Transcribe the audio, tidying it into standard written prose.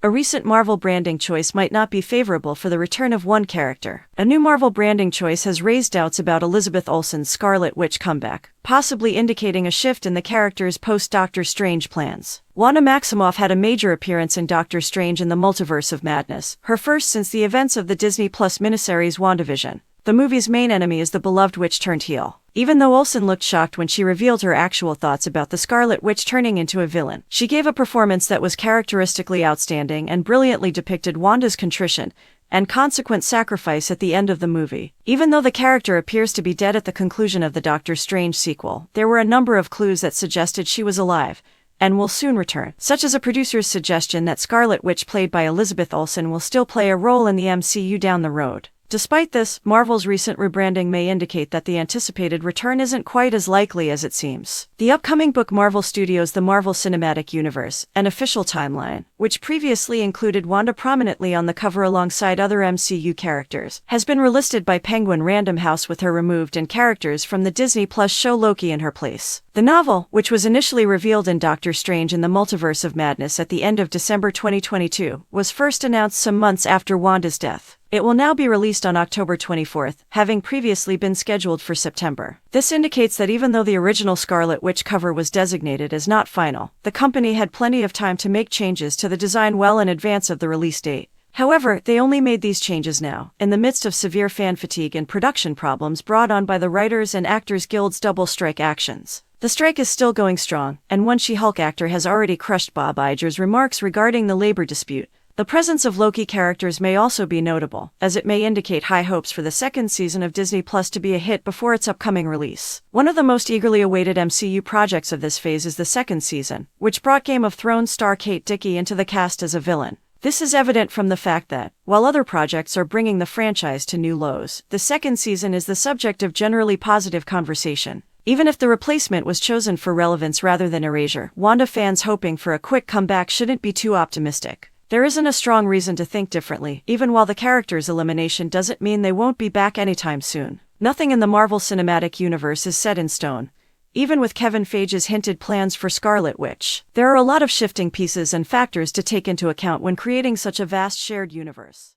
A recent Marvel branding choice might not be favorable for the return of one character. A new Marvel branding choice has raised doubts about Elizabeth Olsen's Scarlet Witch comeback, possibly indicating a shift in the character's post-Doctor Strange plans. Wanda Maximoff had a major appearance in Doctor Strange in the Multiverse of Madness, her first since the events of the Disney Plus miniseries WandaVision. The movie's main enemy is the beloved witch turned heel. Even though Olsen looked shocked when she revealed her actual thoughts about the Scarlet Witch turning into a villain, she gave a performance that was characteristically outstanding and brilliantly depicted Wanda's contrition and consequent sacrifice at the end of the movie. Even though the character appears to be dead at the conclusion of the Doctor Strange sequel, there were a number of clues that suggested she was alive and will soon return, such as a producer's suggestion that Scarlet Witch played by Elizabeth Olsen will still play a role in the MCU down the road. Despite this, Marvel's recent rebranding may indicate that the anticipated return isn't quite as likely as it seems. The upcoming book Marvel Studios' The Marvel Cinematic Universe, an official timeline, which previously included Wanda prominently on the cover alongside other MCU characters, has been relisted by Penguin Random House with her removed and characters from the Disney Plus show Loki in her place. The novel, which was initially revealed in Doctor Strange in the Multiverse of Madness at the end of December 2022, was first announced some months after Wanda's death. It will now be released on October 24th, having previously been scheduled for September. This indicates that even though the original Scarlet Witch cover was designated as not final, the company had plenty of time to make changes to the design well in advance of the release date. However, they only made these changes now, in the midst of severe fan fatigue and production problems brought on by the Writers and Actors Guild's double strike actions. The strike is still going strong, and one She-Hulk actor has already crushed Bob Iger's remarks regarding the labor dispute. The presence of Loki characters may also be notable, as it may indicate high hopes for the second season of Disney Plus to be a hit before its upcoming release. One of the most eagerly awaited MCU projects of this phase is the second season, which brought Game of Thrones star Kate Dickie into the cast as a villain. This is evident from the fact that, while other projects are bringing the franchise to new lows, the second season is the subject of generally positive conversation. Even if the replacement was chosen for relevance rather than erasure, Wanda fans hoping for a quick comeback shouldn't be too optimistic. There isn't a strong reason to think differently, even while the character's elimination doesn't mean they won't be back anytime soon. Nothing in the Marvel Cinematic Universe is set in stone. Even with Kevin Feige's hinted plans for Scarlet Witch, there are a lot of shifting pieces and factors to take into account when creating such a vast shared universe.